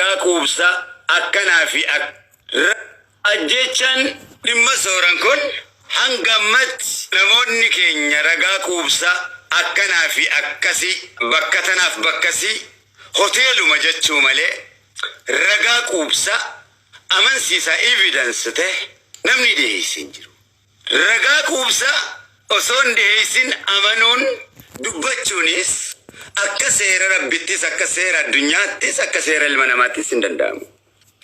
Quubsa akkanaa fi ajjechaan dhimma sooran kun hangammatti namoonni keenya ragaa quubsa akkanaa fi akkasii bakka tanaaf bakkasii hoteeluma jechuu malee ragaa quubsa amansiisaa evidence ta'e namni dhiyeessin jiru. Ragaa quubsa osoo hin dhiyeessin amanuun dubbachuunis akka seera rabbittis akka seera addunyaattis akka seera ilma namaattis hin danda'amu.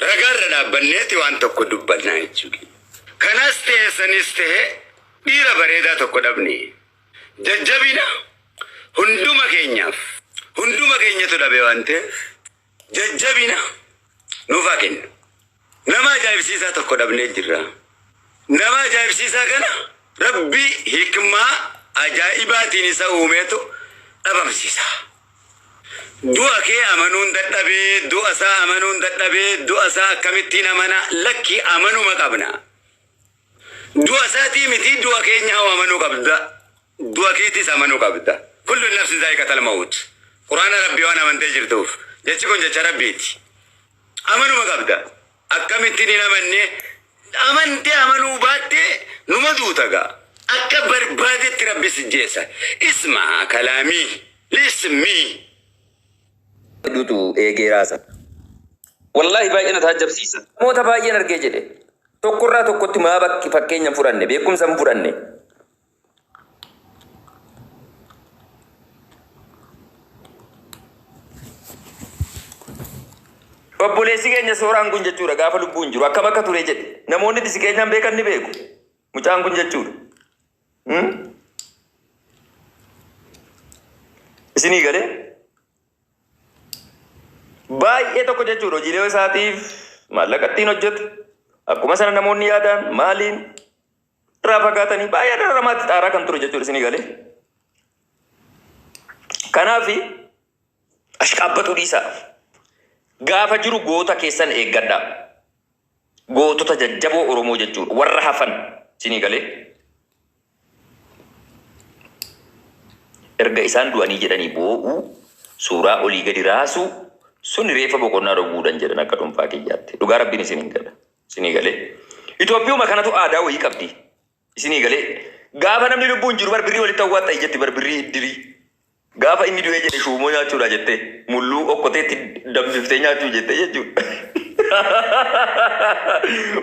Ragaarra dhaabbanneeti waan tokko dubbannaa jechuudha. Kanas ta'e sanis ta'e dhiira bareedaa tokko dhabne. Jajjabina hunduma keenyatu dhabe waan ta'eef jajjabina nuuf haa kennu. Nama ajaa'ibsiisaa tokko dhabnee jirra. Nama ajaa'ibsiisaa kana rabbi hikmaa ajaa'ibaatiin isa uumeetu dhabamsiisa. Du'a kee amanuun dadhabee, du'a isaa amanuun dadhabee, du'a isaa akkamittiin amana lakki amanuma qabna. Du'a isaatii miti du'a keenya amanuu qabda. Du'a keetis amanuu qabda. Kullu nafsin zaa'iqatul mawt. Quraana rabbii waan amantee jirtuuf jechi kun jecha rabbiiti. Amanuma qabda. Akkamittiin hin amanne amantee amanuu baattee numa duuta gaa. Akka barbaadetti rabbi si jeessa. Isma kalaamii lismii. Duutu eegeraasa. Wallahi baay'ee taajabsiisa. Moota baay'een argee jedhe. Tokkorraa tokkotti maa bakki fakkeenya furanne beekumsa hin furanne. Obboleessi keenya sooraan kun jechuudha gaafa lubbuun jiru akka bakka ture jedhe. Namoonni disi keenyaan beekan ni beeku. Mucaan kun jechuudha. Isinii galee? Baay'ee tokko jechuudha hojiilee isaatiif maallaqa ittiin hojjetu akkuma sana namoonni yaadan maaliin irraa fagaatanii baay'ee dararamaatti xaaraa kan ture jechuudha isinii galee. Kanaaf ashqaabbatu dhiisaa gaafa jiru goota keessan eeggadhaa. Gootota jajjaboo Oromoo jechuudha warra hafan isinii galee. Erga isaan du'anii jedhanii boo'u suuraa olii gadi raasuu sun reefa boqonnaa roguudhan jedhan akka dhuunfaa kiyyaatti. Dhugaa rabbiin isinii gala. Isinii galee. Itoophiyuma kanatu aadaa wayii qabdi. Isinii galee. Gaafa namni lubbuun jiru barbirrii walitti hawwaata jetti barbirrii iddirii. Gaafa inni du'ee jedhe shuumoo nyaachuudha jette. Mulluu okkoteetti dambiftee nyaachuu jette jechuudha.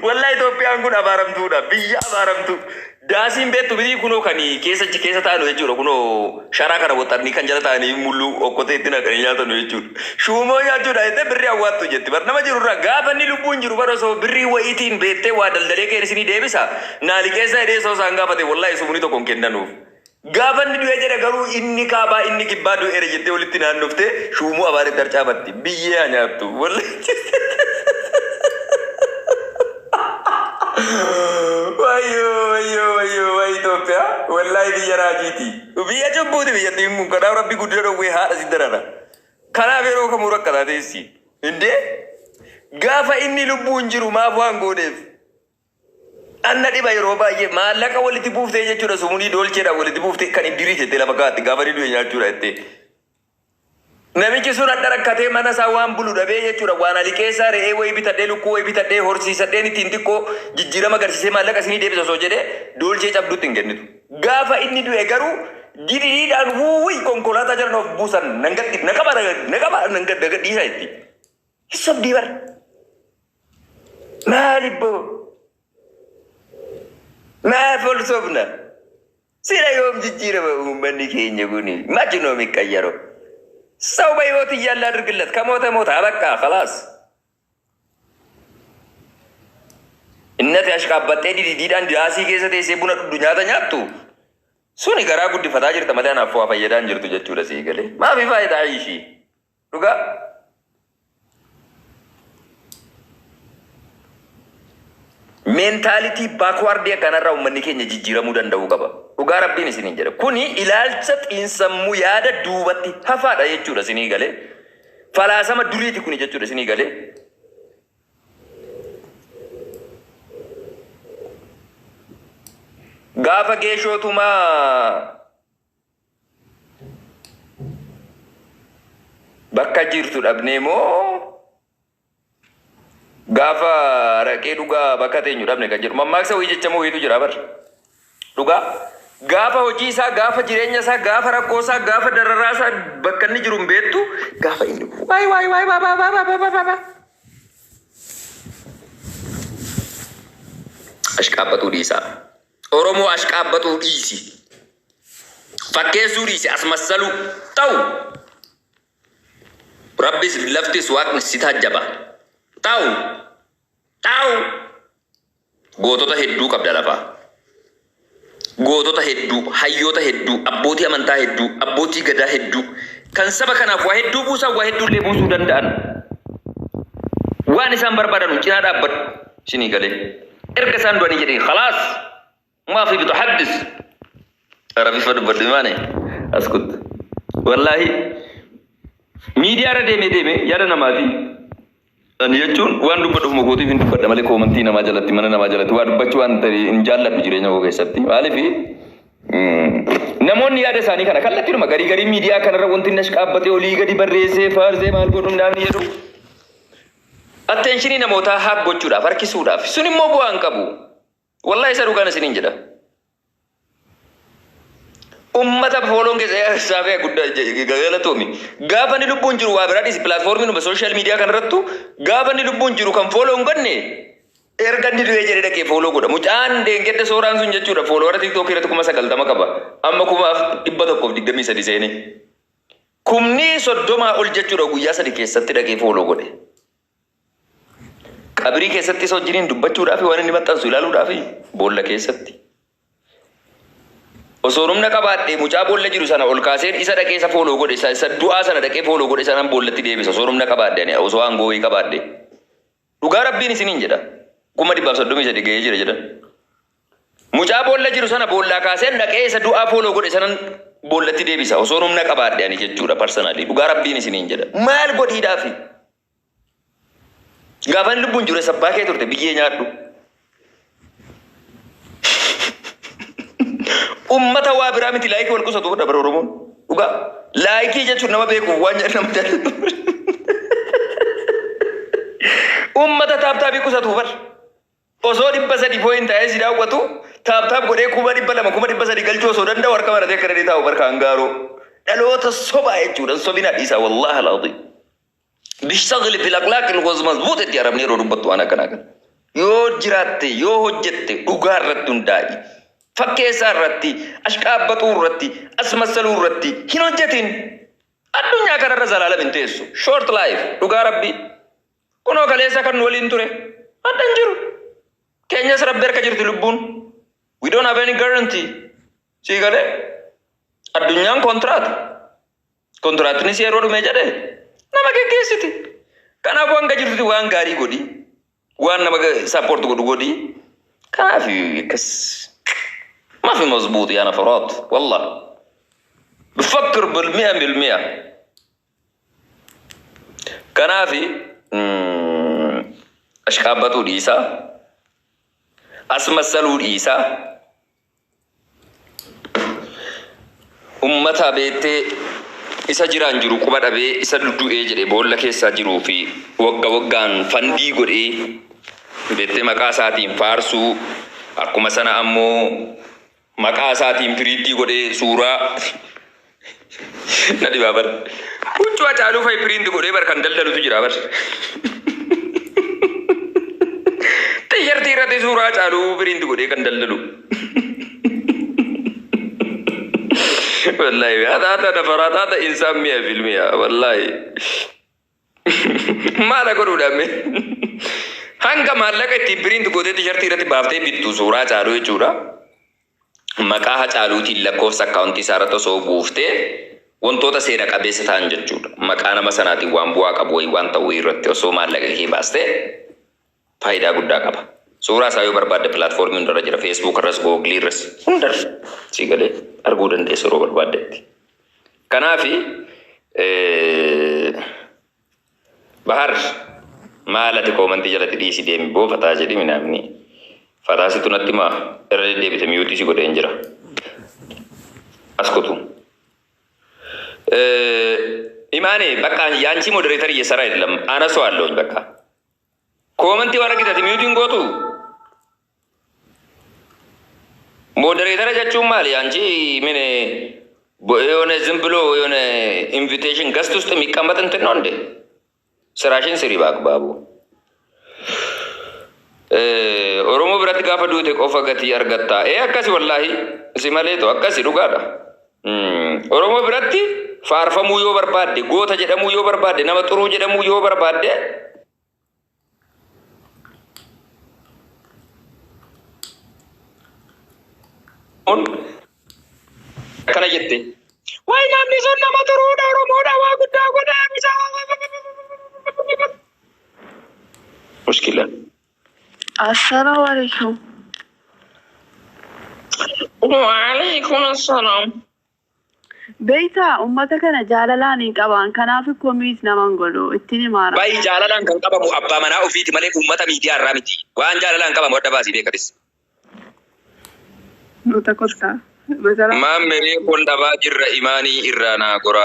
Wallahi Itoophiyaan kun abaaramtuudha. Biyya abaaramtu. Daasiin beektu bitii kunoo kan keessa taa'anu jechuudha. Kunoo sharaa kana wottarnii kan jala taa'anii mulluu okkoteetti naqanii nyaatanu jechuudha. Shuumoo nyaachuudha jettee birrii hawwaattu jetti. Bar nama jirurraa gaafa inni lubbuun jiru bara osoo birrii wayiitiin beektee waa daldalee keen isinii deebisa. Naali keessa hidhee osoo isaan gaafate wallahi sumuni tokko hin kennanuuf. Gaafa inni du'ee jedhe garuu inni kaabaa inni kibbaa du'eera jettee walitti naannoftee shuumuu abaaritti harcaafatti. Biyyee haa nyaattu. Wallahi. Wayyoo Itoophiyaa wallahi biyya raajiiti. Biyya cubbuuti biyyattiin kun kanaaf rabbi guddina dhowwee haadha si darara. Kanaaf yeroo kamuu rakkataa teessi. Indee gaafa inni lubbuun jiru maaf waan gooneef. Anna dhiba yeroo baay'ee maallaqa walitti buuftee jechuudha sumuunii doolcheedhaan walitti buuftee kan iddirii jettee lafa kaa'atti gaafa ni du'e nyaachuudha jettee. Namichi sun adda rakkatee mana isaa waan bulu dhabee jechuudha waan ali keessaa re'ee wayii bitadhee lukkuu wayii bitadhee horsiisadheen ittiin xiqqoo jijjiirama agarsiisee maallaqa isinii deebisa osoo jedhee doolchee cabdutti hin kennitu. Gaafa inni du'e garuu didhiidhaan wuuwii konkolaataa jiran of buusan naqaba dhiisaa jetti. Hissobdii bara. Maalibboo? Maaf ol sobna? Sira yoom jijjiirama uummanni keenya kuni machinoo miqqayyaroo. ሰው በህይወት እያለ አድርግለት ከሞተ ሞተ አበቃ خلاص እነት ያሽቃበጠ ዲዲዳን ዲያሲ ከሰተ ሲቡና ዱኛታ ኛቱ ሱኒ ገራ ጉድ ፈታ ጅርተ መዳን አፈዋ ፈየዳን ጅርቱ ጀቹ ለሲገለ ማፊ ፋይዳ አይሺ ዱጋ ሜንታሊቲ ባክዋርድ የከነራው መንከኝ ጅጅረሙ ደንደው ቀባ dhugaa rabbiin isin hin jedha kuni ilaalcha xiinsammuu yaada duubatti hafaadha jechuudha isinii galee falaasama duriiti kuni jechuudha isinii galee gaafa geeshootumaa bakka jirtu dhabnee moo Gaafa raqee dhugaa bakka teenyu dhabne kan jedhu mammaaksa wayii jecha moo wayiitu jira bar. Dhugaa gaafa hojii isaa gaafa jireenya isaa gaafa rakkoo isaa gaafa dararaa isaa bakka inni jiru hin beektu gaafa inni waay ashqaabbatu dhiisa. Oromoo ashqaabbatu dhiisi. Fakkeessuu dhiisi asmassalu ta'u. Rabbis laftis waaqni si taajjaba. Ta'u. Gootota hedduu qabda lafaa. Gootota hedduu, hayyoota hedduu, abbootii amantaa hedduu, abbootii gadaa hedduu. Kan saba kanaaf waa hedduu buusan waa hedduu illee buusuu danda'an. Waan isaan barbaadan cinaa dhaabbadhu. Isinii galee. Erga isaan du'anii jedhee khalaas. Maafi bitu haddis. Arabi fadu badde maane askut. Wallahi miidiyaa irra deeme yaada namaati. Ani jechuun waan dubbadhuuf mogootiif hin dubbadha malee koomantii namaa jalatti mana namaa jalatti waa dubbachuu waan ta'e hin jaalladhu jireenya koo keessatti. Maaliif namoonni yaada isaanii kana kallattiidhuma garii miidiyaa kanarra wanti inni ashqaabbatee olii gadi barreessee faarsee maal godhuun dhaabni jedhu. Attenshinii namootaa haak gochuudhaaf harkisuudhaaf sun immoo bu'aa hin qabu. Wallahi isa dhugaan isiniin jedha. Ummata fooloon keessa saafee guddaa galatoomi. Gaafa ni lubbuun jiru waa biraadhis pilaatfoormii numa sooshaal miidiyaa kanarrattu gaafa ni lubbuun jiru kan fooloo hin godne erga inni du'ee jedhee dhaqee fooloo godha. Mucaan deengedde sooraan sun jechuudha fooloo warra tiiktookii irratti 90 qaba. Amma 123 seenee. 30 ol jechuudha guyyaa 3 keessatti dhaqee fooloo godhe. Qabrii keessatti isa wajjiniin dubbachuudhaaf waan inni maxxansu ilaaluudhaaf boolla keessatti. Osoo humna qabaadhee mucaa boolla jiru sana ol kaaseen isa dhaqee isa fooloo godhe isa du'aa sana dhaqee fooloo godhe sanaan boollatti deebisa. Osoo humna qabaadhee osoo aangoo wayii qabaadhee. Dhugaa Rabbiin isiniin jedha. 133 gahee jira jedhan. Mucaa boolla jiru sana boollaa kaaseen dhaqee isa du'aa fooloo godhe sanaan boollatti deebisa. Osoo humna qabaadhee ani jechuudha parsanaalii. Dhugaa Rabbiin isiniin jedha. Maal godhiidhaafi? Gaafan lubbuun jiru sabbaa kee turte biyyee nyaadhu. Ummata waa biraa miti laayikii wal qusatu dabara Oromoon. Dhugaa laayikii jechuun nama beekuuf waan jedhu nama jaalatu. Ummata taaptaabii qusatu bar. Osoo 300 pooyin taa'ee si daawwatu taaptaap godhee 200 2,300 galchuu osoo danda'u harka maratee akka dadii taa'u barka hangaaroo. Dhaloota sobaa jechuudha sobina dhiisaa wallahi alazim. Bishagli fil aqlaaqil mazbuut itti arabnee yeroo dubbattu waan akkana kana. Yoo jiraatte yoo hojjette dhugaa irratti hundaa'i. Fakkeessaa irratti, ashqaabbatuu irratti, asmassaluu irratti hin hojjetin. Addunyaa kanarra zalaala hin teessu. Short life dhugaa Rabbii. Kunoo kaleessa kan waliin ture. Adda hin jiru. Keenyas Rabbi harka jirti lubbuun. We don't have any guarantee. Sii galee. Addunyaan kontraat. Kontraatnis yeroo dhume jedhee nama geggeessiti. Kanaaf waan gajirtuti waan gaarii godhi. Waan nama sappoortu godhu godhi. Kanaaf akkas. ما في مظبوط يا نفرات والله بفكر بالمئة كنافي أشخابتو الإيسا أسمسلو الإيسا أمتا بيتي إسا جيران جيرو كبار أبي إسا لدو إيجري بول لك إسا جيرو في وقان فندي قرئي بيتي مقاساتين فارسو أكما سنة أمو maqaa isaatiin piriintii godhee suuraa nadi baabar huccuu acaaluu fa'i piriintii godhee bar kan daldalutu jira bar xiyyaartii irratti suuraa acaaluu piriintii godhee kan daldalu wallahi haata nafaraa haata insaan mi'a filmiya wallahi maala godhuudhaame hanga maallaqa ittiin piriintii godhee xiyyaartii irratti baaftee bittu suuraa acaaluu jechuudha. Maqaa hacaaluutiin lakkoofsa akkaawuntii isaa irratti osoo buuftee wantoota seera qabeessa ta'an jechuudha. Maqaa nama sanaatiin waan bu'aa qabu wayii waan ta'u irratti osoo maallaqa kee baastee faayidaa guddaa qaba. Suuraa isaa yoo barbaadde pilaatfoormii hundarra jira. Feesbuuk irras Googilii irras hundarra si galee arguu dandeessa yeroo barbaaddetti. Kanaafi bahar maalati koomantii jalatti dhiisi deemi boofataa jedhi minaamni. Fataasitu natti maa irra deddeebite miyuutii si godheen jira. Askutu. Imaane bakka yaanchi modereetarii yesaraa jedhama. Ana so alloo bakka. Komantii waan argitati miyuutiin gootu. Moderator jechuun maali? Anchi mine yoone zimbilo yoone invitation guest ውስጥ የሚቀመጥ እንትን ነው እንዴ? ስራሽን ስሪ ባክባቡ ኦሮሞ ብረት ጋፈ ዱቴ ቆፈ ገቲ አርገታ አከሲ ወላሂ ሲመሌቶ አከሲ ዱጋዳ ኦሮሞ ብረት ፋርፈሙ ዮ በርባዴ ጎተ ጀደሙ ዮ በርባዴ ነመ ጥሩ ጀደሙ ዮ በርባዴ on kana jette way namni son nama turuudha oromoodha waa guddaa godhaa bisa mushkila assalamu alaikum wa alaikum assalam beita ummata kana jaalalaan qaban kanaaf komiis naman godhu ittini maara bay jaalalaan kan qabamu abba mana ofiiti malee ummata miidiyaa irraa miti waan jaalalaan qabamu adda baasii beekatis nuta kotta Mamere konda bajirra imani irrana gora.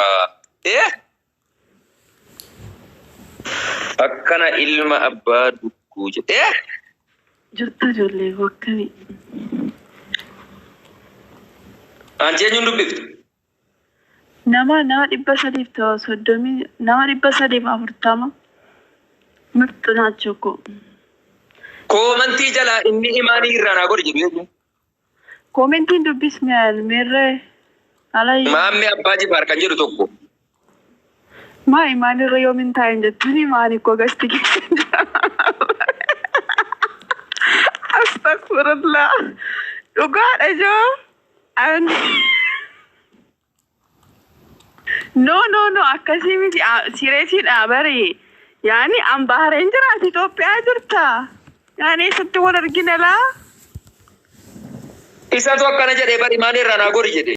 Akkana ilma abba dukku jette. Jirta jolle wakkami. Anjeenyu dubbiftu. Nama dhibba sadiif ta'u soddomi nama dhibba sadiif afurtama. Mirtu naachoko. Komantii jala inni imani irrana gora jedhu. Komentiin dubbismeel mirree alay Maammi abbaa jibaar kan jedhu tokko. maa imaanirra yoomin taa'in jettuni maani koo gasti keessan astagfirullah dhugaadha joo no akkasii miti sireesiidha bari yaani an bahareen jiraat Itoophiyaa jirta yaani eessatti wal argina laa Isa tu akkana jedhee bari imani irrana gora jedhe.